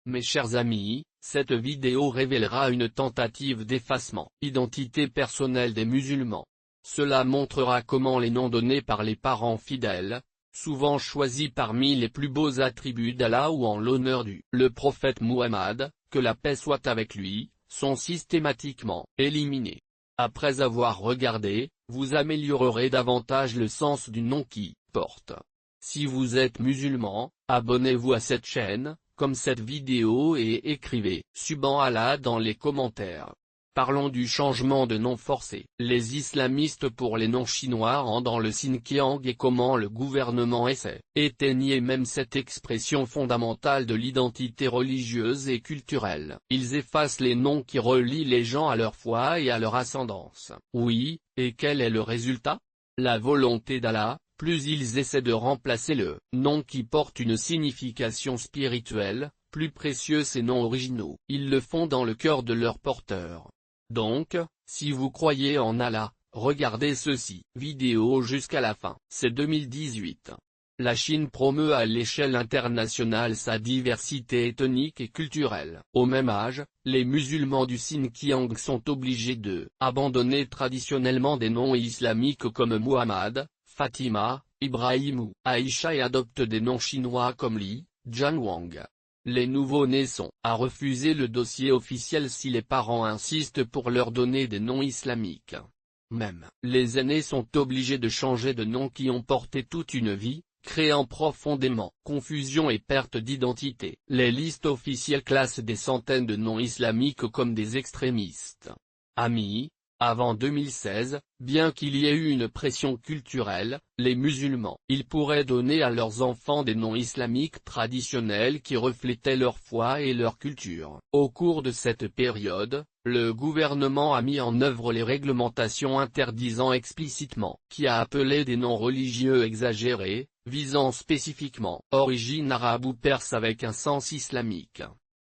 Mes chers amis, cette vidéo révélera une tentative d'effacement identité personnelle des musulmans. Cela montrera comment les noms donnés par les parents fidèles, souvent choisis parmi les plus beaux attributs d'Allah ou en l'honneur du prophète Muhammad, que la paix soit avec lui, sont systématiquement éliminés. Après avoir regardé, vous améliorerez davantage le sens du nom qui porte. Si vous êtes musulman, abonnez-vous à cette chaîne, comme cette vidéo et écrivez « Subhan Allah » dans les commentaires. Parlons du changement de nom forcé. Les islamistes pour les noms chinois rentrent dans le Xinjiang et comment le gouvernement essaie d'éteigner même cette expression fondamentale de l'identité religieuse et culturelle. Ils effacent les noms qui relient les gens à leur foi et à leur ascendance. Oui, et quel est le résultat? La volonté d'Allah. Plus ils essaient de remplacer le nom qui porte une signification spirituelle, plus précieux ces noms originaux. Ils le font dans le cœur de leur porteur. Donc, si vous croyez en Allah, regardez ceci. Vidéo jusqu'à la fin. C'est 2018. La Chine promeut à l'échelle internationale sa diversité ethnique et culturelle. Au même âge, les musulmans du Xinjiang sont obligés de abandonner traditionnellement des noms islamiques comme Muhammad, Fatima, Ibrahim ou Aïcha et adoptent des noms chinois comme Li, Jianwang. Les nouveau-nés sont à refuser le dossier officiel si les parents insistent pour leur donner des noms islamiques. Même les aînés sont obligés de changer de nom qui ont porté toute une vie, créant profondément confusion et perte d'identité. Les listes officielles classent des centaines de noms islamiques comme des extrémistes. Amis. Avant 2016, bien qu'il y ait eu une pression culturelle, les musulmans, ils pourraient donner à leurs enfants des noms islamiques traditionnels qui reflétaient leur foi et leur culture. Au cours de cette période, le gouvernement a mis en œuvre les réglementations interdisant explicitement, qui a appelé des noms religieux exagérés, visant spécifiquement origine arabe ou perse avec un sens islamique.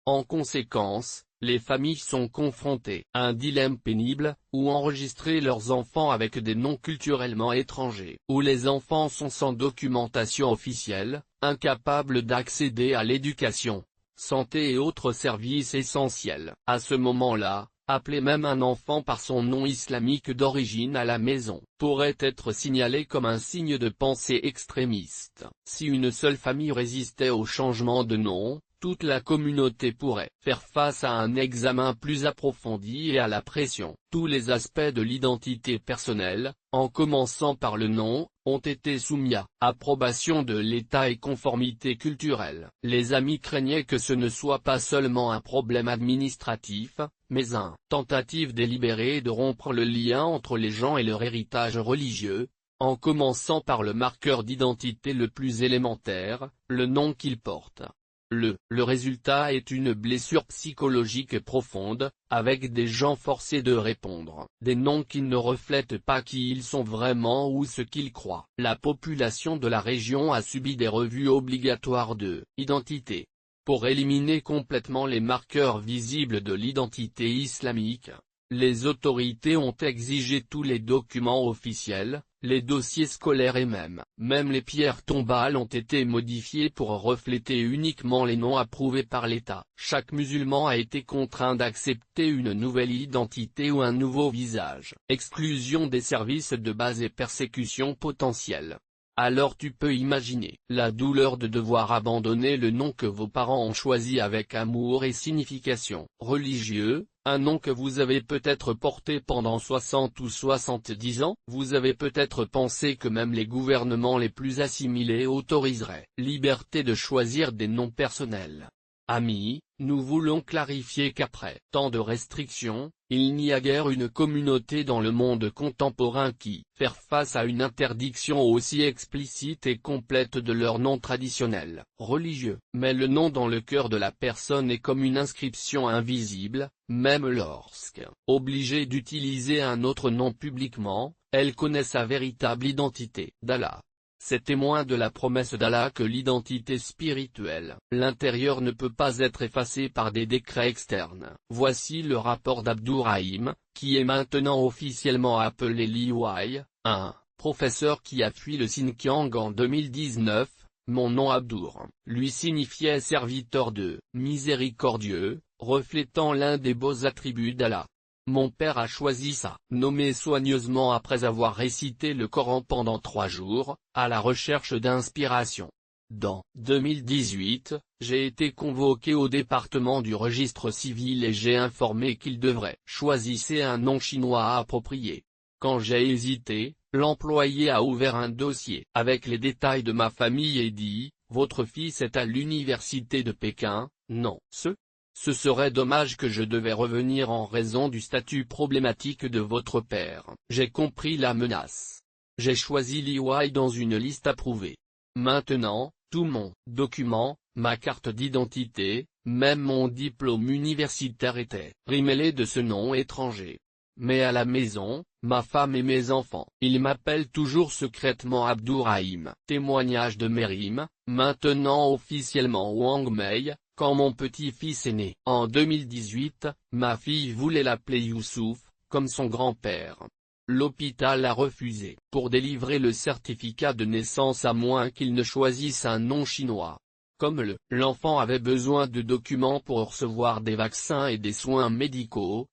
En conséquence, les familles sont confrontées à un dilemme pénible, ou enregistrer leurs enfants avec des noms culturellement étrangers, ou les enfants sont sans documentation officielle, incapables d'accéder à l'éducation, santé et autres services essentiels. À ce moment-là, appeler même un enfant par son nom islamique d'origine à la maison, pourrait être signalé comme un signe de pensée extrémiste. Si une seule famille résistait au changement de nom, toute la communauté pourrait faire face à un examen plus approfondi et à la pression. Tous les aspects de l'identité personnelle, en commençant par le nom, ont été soumis à approbation de l'État et conformité culturelle. Les amis craignaient que ce ne soit pas seulement un problème administratif, mais une tentative délibérée de rompre le lien entre les gens et leur héritage religieux, en commençant par le marqueur d'identité le plus élémentaire, le nom qu'ils portent. Le résultat est une blessure psychologique profonde, avec des gens forcés de répondre, des noms qui ne reflètent pas qui ils sont vraiment ou ce qu'ils croient. La population de la région a subi des revues obligatoires de identité. Pour éliminer complètement les marqueurs visibles de l'identité islamique, les autorités ont exigé tous les documents officiels, les dossiers scolaires et même les pierres tombales ont été modifiées pour refléter uniquement les noms approuvés par l'État. Chaque musulman a été contraint d'accepter une nouvelle identité ou un nouveau visage. Exclusion des services de base et persécution potentielle. Alors tu peux imaginer la douleur de devoir abandonner le nom que vos parents ont choisi avec amour et signification religieux, un nom que vous avez peut-être porté pendant 60 ou 70 ans. Vous avez peut-être pensé que même les gouvernements les plus assimilés autoriseraient liberté de choisir des noms personnels. Amis, nous voulons clarifier qu'après tant de restrictions, il n'y a guère une communauté dans le monde contemporain qui faire face à une interdiction aussi explicite et complète de leur nom traditionnel, religieux. Mais le nom dans le cœur de la personne est comme une inscription invisible, même lorsque, obligée d'utiliser un autre nom publiquement, elle connaît sa véritable identité d'Allah. C'est témoin de la promesse d'Allah que l'identité spirituelle, l'intérieur ne peut pas être effacé par des décrets externes. Voici le rapport d'Abdourahim, qui est maintenant officiellement appelé Li Wei, un professeur qui a fui le Xinjiang en 2019, mon nom Abdur, lui signifiait serviteur de miséricordieux, reflétant l'un des beaux attributs d'Allah. Mon père a choisi ça, nommé soigneusement après avoir récité le Coran pendant 3 jours, à la recherche d'inspiration. Dans 2018, j'ai été convoqué au département du registre civil et j'ai informé qu'il devrait choisir un nom chinois approprié. Quand j'ai hésité, l'employé a ouvert un dossier avec les détails de ma famille et dit, « Votre fils est à l'université de Pékin, non, ce serait dommage que je devais revenir en raison du statut problématique de votre père. » J'ai compris la menace. J'ai choisi Liwai dans une liste approuvée. Maintenant, tout mon document, ma carte d'identité, même mon diplôme universitaire était rimellé de ce nom étranger. Mais à la maison, ma femme et mes enfants, ils m'appellent toujours secrètement Abdourahim. Témoignage de Mérim, maintenant officiellement Wang Mei, quand mon petit-fils est né. En 2018, ma fille voulait l'appeler Youssouf, comme son grand-père. L'hôpital a refusé pour délivrer le certificat de naissance à moins qu'il ne choisisse un nom chinois. Comme l'enfant avait besoin de documents pour recevoir des vaccins et des soins médicaux,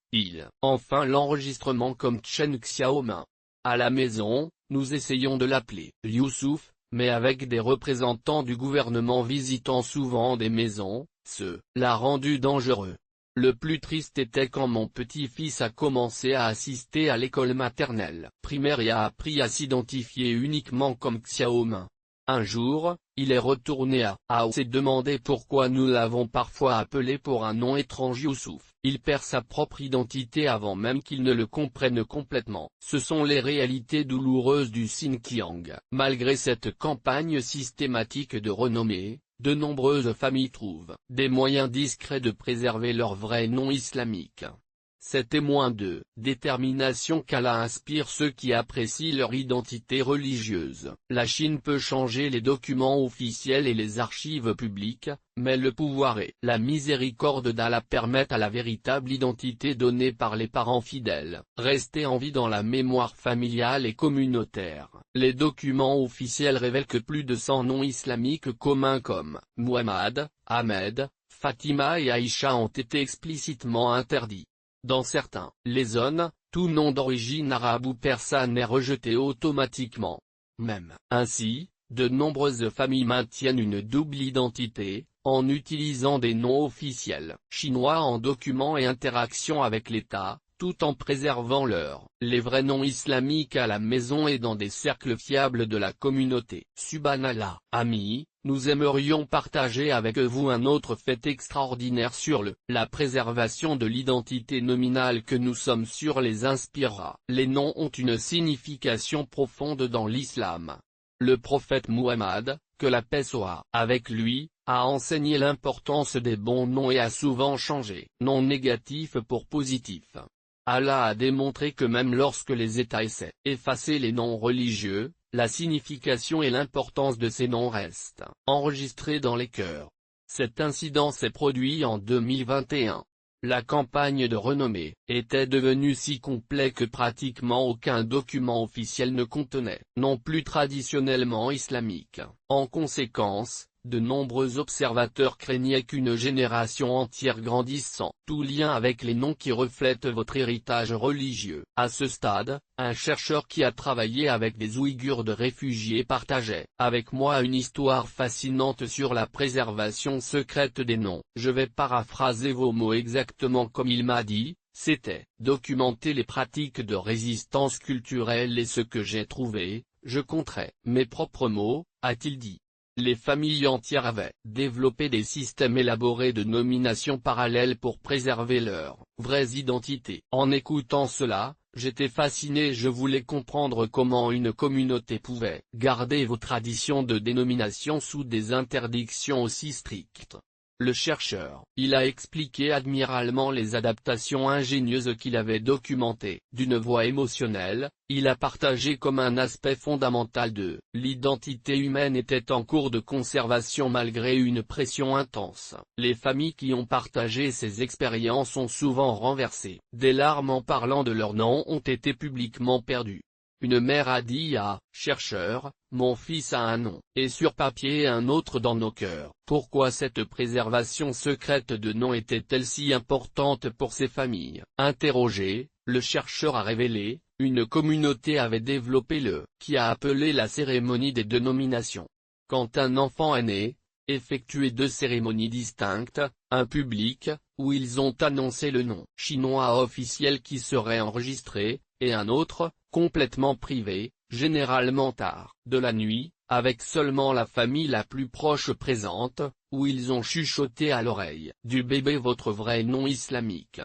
enfin l'enregistrement comme Chen Xiaomin. À la maison, nous essayons de l'appeler Youssouf, mais avec des représentants du gouvernement visitant souvent des maisons, l'a rendu dangereux. Le plus triste était quand mon petit-fils a commencé à assister à l'école maternelle, primaire et a appris à s'identifier uniquement comme Xiaomin. Un jour, il est retourné à Hao s'est demandé pourquoi nous l'avons parfois appelé pour un nom étrange Youssouf. Il perd sa propre identité avant même qu'il ne le comprenne complètement. Ce sont les réalités douloureuses du Xinjiang. Malgré cette campagne systématique de renommée, de nombreuses familles trouvent des moyens discrets de préserver leur vrai nom islamique. C'est témoin de détermination qu'Allah inspire ceux qui apprécient leur identité religieuse. La Chine peut changer les documents officiels et les archives publiques, mais le pouvoir et la miséricorde d'Allah permettent à la véritable identité donnée par les parents fidèles, rester en vie dans la mémoire familiale et communautaire. Les documents officiels révèlent que plus de 100 noms islamiques communs comme Muhammad, Ahmed, Fatima et Aïcha ont été explicitement interdits. Dans certains zones, tout nom d'origine arabe ou persane est rejeté automatiquement. Même ainsi, de nombreuses familles maintiennent une double identité, en utilisant des noms officiels chinois en documents et interactions avec l'État, tout en préservant les vrais noms islamiques à la maison et dans des cercles fiables de la communauté. Subhanallah. Amis, nous aimerions partager avec vous un autre fait extraordinaire sur la préservation de l'identité nominale que nous sommes sûrs les inspirera. Les noms ont une signification profonde dans l'islam. Le prophète Muhammad, que la paix soit avec lui, a enseigné l'importance des bons noms et a souvent changé noms négatifs pour positifs. Allah a démontré que même lorsque les États essaient d'effacer les noms religieux, la signification et l'importance de ces noms restent enregistrées dans les cœurs. Cet incident s'est produit en 2021. La campagne de renommée était devenue si complète que pratiquement aucun document officiel ne contenait non plus traditionnellement islamique. En conséquence, de nombreux observateurs craignaient qu'une génération entière grandissant tout lien avec les noms qui reflètent votre héritage religieux. À ce stade, un chercheur qui a travaillé avec des Ouïghurs de réfugiés partageait avec moi une histoire fascinante sur la préservation secrète des noms. Je vais paraphraser vos mots exactement comme il m'a dit. C'était documenter les pratiques de résistance culturelle et ce que j'ai trouvé, je compterai mes propres mots, a-t-il dit. Les familles entières avaient développé des systèmes élaborés de nomination parallèles pour préserver leur vraie identité. En écoutant cela, j'étais fasciné, je voulais comprendre comment une communauté pouvait garder vos traditions de dénomination sous des interdictions aussi strictes. Le chercheur, il a expliqué admiralement les adaptations ingénieuses qu'il avait documentées. D'une voix émotionnelle, il a partagé comme un aspect fondamental de l'identité humaine était en cours de conservation malgré une pression intense. Les familles qui ont partagé ces expériences ont souvent renversé des larmes en parlant de leur nom ont été publiquement perdues. Une mère a dit à chercheur, mon fils a un nom, et sur papier un autre dans nos cœurs. Pourquoi cette préservation secrète de nom était-elle si importante pour ces familles? Interrogé, le chercheur a révélé, une communauté avait développé qui a appelé la cérémonie des dénominations. Quand un enfant est né, effectué 2 cérémonies distinctes, un public, où ils ont annoncé le nom chinois officiel qui serait enregistré, et un autre, complètement privé, généralement tard de la nuit, avec seulement la famille la plus proche présente, où ils ont chuchoté à l'oreille du bébé votre vrai nom islamique.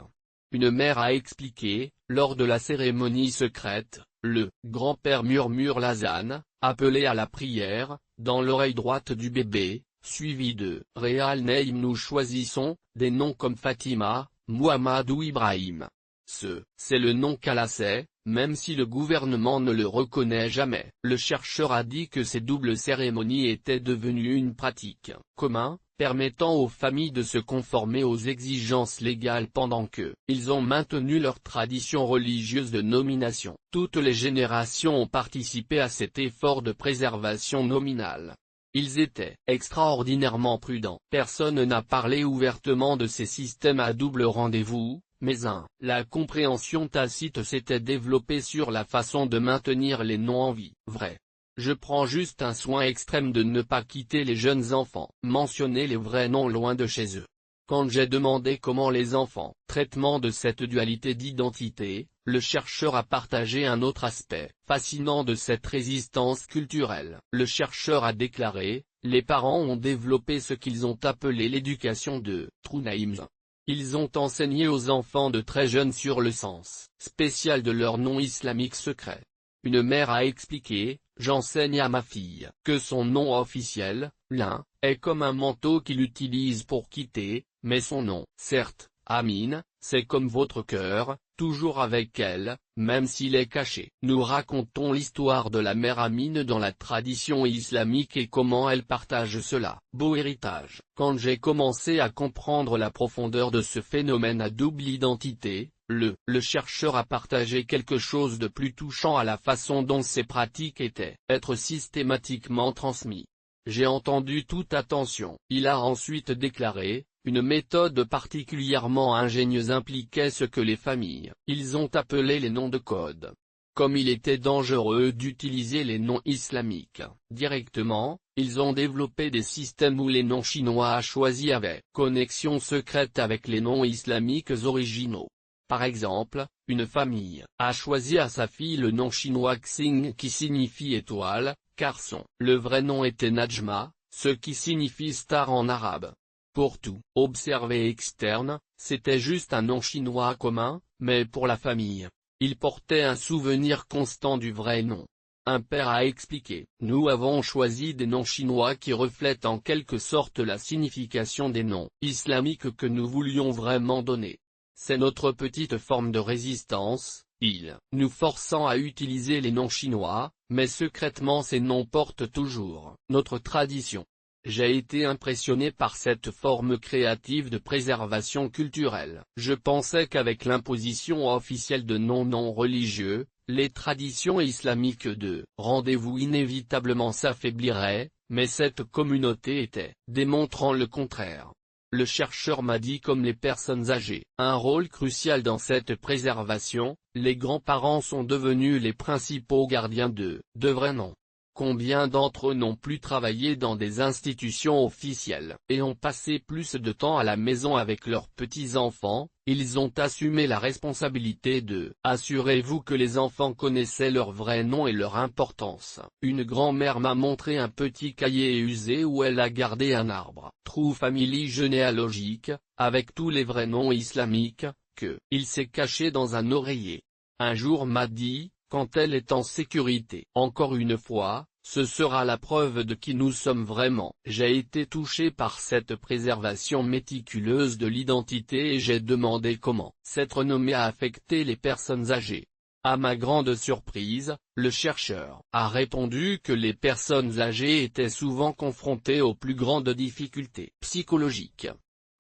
Une mère a expliqué, lors de la cérémonie secrète, le grand-père murmure l'azan, appelé à la prière, dans l'oreille droite du bébé, suivi de Real Name. Nous choisissons des noms comme Fatima, Muhammad ou Ibrahim. C'est le nom qu'Allah sait, même si le gouvernement ne le reconnaît jamais. Le chercheur a dit que ces doubles cérémonies étaient devenues une pratique commune, permettant aux familles de se conformer aux exigences légales pendant que ils ont maintenu leur tradition religieuse de nomination. Toutes les générations ont participé à cet effort de préservation nominale. Ils étaient extraordinairement prudents. Personne n'a parlé ouvertement de ces systèmes à double rendez-vous, mais la compréhension tacite s'était développée sur la façon de maintenir les noms en vie. Vrai. Je prends juste un soin extrême de ne pas quitter les jeunes enfants. Mentionner les vrais noms loin de chez eux. Quand j'ai demandé comment les enfants, traitement de cette dualité d'identité, le chercheur a partagé un autre aspect fascinant de cette résistance culturelle. Le chercheur a déclaré, les parents ont développé ce qu'ils ont appelé l'éducation de True Names. Ils ont enseigné aux enfants de très jeunes sur le sens spécial de leur nom islamique secret. Une mère a expliqué, j'enseigne à ma fille que son nom officiel, l'un, est comme un manteau qu'il utilise pour quitter, mais son nom, certes, Amine, c'est comme votre cœur, toujours avec elle, même s'il est caché. Nous racontons l'histoire de la mère Amine dans la tradition islamique et comment elle partage cela. Beau héritage. Quand j'ai commencé à comprendre la profondeur de ce phénomène à double identité, le chercheur a partagé quelque chose de plus touchant à la façon dont ces pratiques étaient être systématiquement transmis. J'ai entendu toute attention. Il a ensuite déclaré, une méthode particulièrement ingénieuse impliquait ce que les familles, ils ont appelé les noms de code. Comme il était dangereux d'utiliser les noms islamiques directement, ils ont développé des systèmes où les noms chinois choisis avaient connexion secrète avec les noms islamiques originaux. Par exemple, une famille a choisi à sa fille le nom chinois Xing qui signifie étoile, car le vrai nom était Najma, ce qui signifie star en arabe. Pour tout observé externe, c'était juste un nom chinois commun, mais pour la famille, il portait un souvenir constant du vrai nom. Un père a expliqué, nous avons choisi des noms chinois qui reflètent en quelque sorte la signification des noms islamiques que nous voulions vraiment donner. C'est notre petite forme de résistance, nous forçant à utiliser les noms chinois, mais secrètement ces noms portent toujours notre tradition. J'ai été impressionné par cette forme créative de préservation culturelle. Je pensais qu'avec l'imposition officielle de noms non religieux, les traditions islamiques de rendez-vous inévitablement s'affaibliraient, mais cette communauté était démontrant le contraire. Le chercheur m'a dit comme les personnes âgées, un rôle crucial dans cette préservation, les grands-parents sont devenus les principaux gardiens de vrais noms. Combien d'entre eux n'ont plus travaillé dans des institutions officielles et ont passé plus de temps à la maison avec leurs petits-enfants, ils ont assumé la responsabilité de « Assurez-vous que les enfants connaissaient leur vrai nom et leur importance ». Une grand-mère m'a montré un petit cahier usé où elle a gardé un arbre « True Family généalogique » avec tous les vrais noms islamiques, il s'est caché dans un oreiller. Un jour m'a dit, quand elle est en sécurité. Encore une fois, ce sera la preuve de qui nous sommes vraiment. J'ai été touché par cette préservation méticuleuse de l'identité et j'ai demandé comment cette renommée a affecté les personnes âgées. À ma grande surprise, le chercheur a répondu que les personnes âgées étaient souvent confrontées aux plus grandes difficultés psychologiques.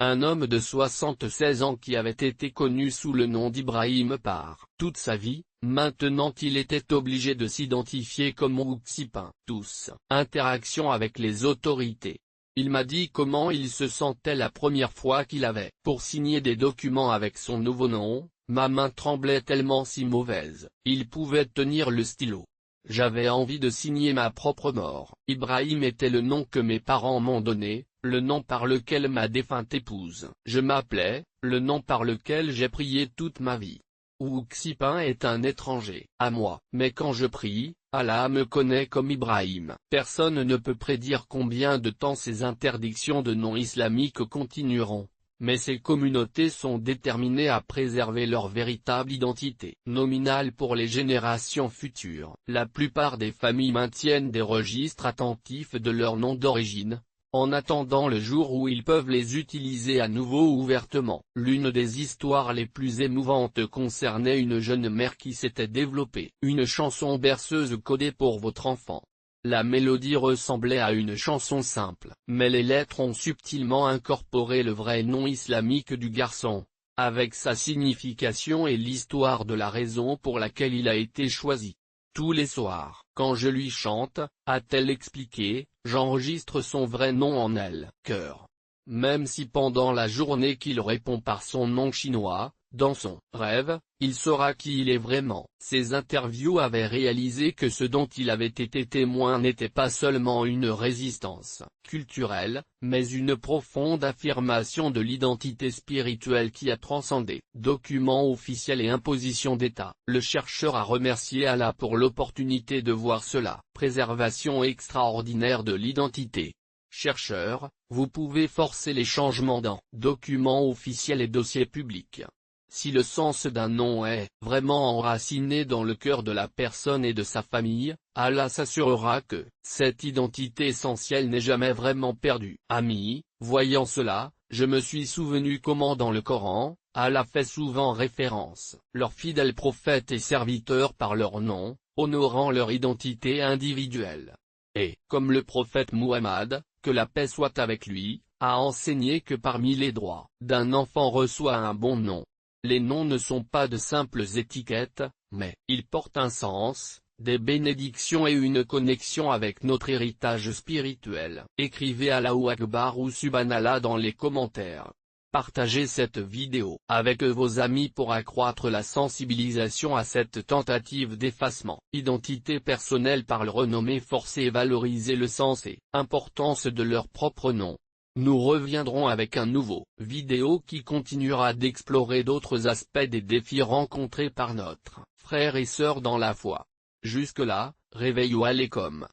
Un homme de 76 ans qui avait été connu sous le nom d'Ibrahim par toute sa vie, maintenant il était obligé de s'identifier comme Wuxipin. Tous. Interaction avec les autorités. Il m'a dit comment il se sentait la première fois qu'il avait pour signer des documents avec son nouveau nom. Ma main tremblait tellement si mauvaise, il pouvait tenir le stylo. J'avais envie de signer ma propre mort. Ibrahim était le nom que mes parents m'ont donné, le nom par lequel ma défunte épouse. Je m'appelais, le nom par lequel j'ai prié toute ma vie. Wuxipin est un étranger à moi, mais quand je prie, Allah me connaît comme Ibrahim. Personne ne peut prédire combien de temps ces interdictions de noms islamiques continueront. Mais ces communautés sont déterminées à préserver leur véritable identité nominale pour les générations futures. La plupart des familles maintiennent des registres attentifs de leurs noms d'origine, en attendant le jour où ils peuvent les utiliser à nouveau ouvertement. L'une des histoires les plus émouvantes concernait une jeune mère qui s'était développée une chanson berceuse codée pour votre enfant. La mélodie ressemblait à une chanson simple, mais les lettres ont subtilement incorporé le vrai nom islamique du garçon, avec sa signification et l'histoire de la raison pour laquelle il a été choisi. Tous les soirs, quand je lui chante, a-t-elle expliqué, j'enregistre son vrai nom en elle. Cœur. Même si pendant la journée qu'il répond par son nom chinois, dans son rêve, il saura qui il est vraiment. Ces interviews avaient réalisé que ce dont il avait été témoin n'était pas seulement une résistance culturelle, mais une profonde affirmation de l'identité spirituelle qui a transcendé documents officiels et impositions d'État. Le chercheur a remercié Allah pour l'opportunité de voir cela. Préservation extraordinaire de l'identité. Chercheur, vous pouvez forcer les changements dans documents officiels et dossiers publics. Si le sens d'un nom est vraiment enraciné dans le cœur de la personne et de sa famille, Allah s'assurera que cette identité essentielle n'est jamais vraiment perdue. Amis, voyant cela, je me suis souvenu comment dans le Coran, Allah fait souvent référence leurs fidèles prophètes et serviteurs par leur nom, honorant leur identité individuelle. Et, comme le prophète Muhammad, que la paix soit avec lui, a enseigné que parmi les droits d'un enfant reçoit un bon nom. Les noms ne sont pas de simples étiquettes, mais ils portent un sens, des bénédictions et une connexion avec notre héritage spirituel. Écrivez Allahu Akbar ou Subhanallah dans les commentaires. Partagez cette vidéo avec vos amis pour accroître la sensibilisation à cette tentative d'effacement. Identité personnelle par le renommé forcé et valoriser le sens et importance de leur propre nom. Nous reviendrons avec un nouveau vidéo qui continuera d'explorer d'autres aspects des défis rencontrés par notre frères et sœurs dans la foi. Jusque-là, réveillez-vous alaikum.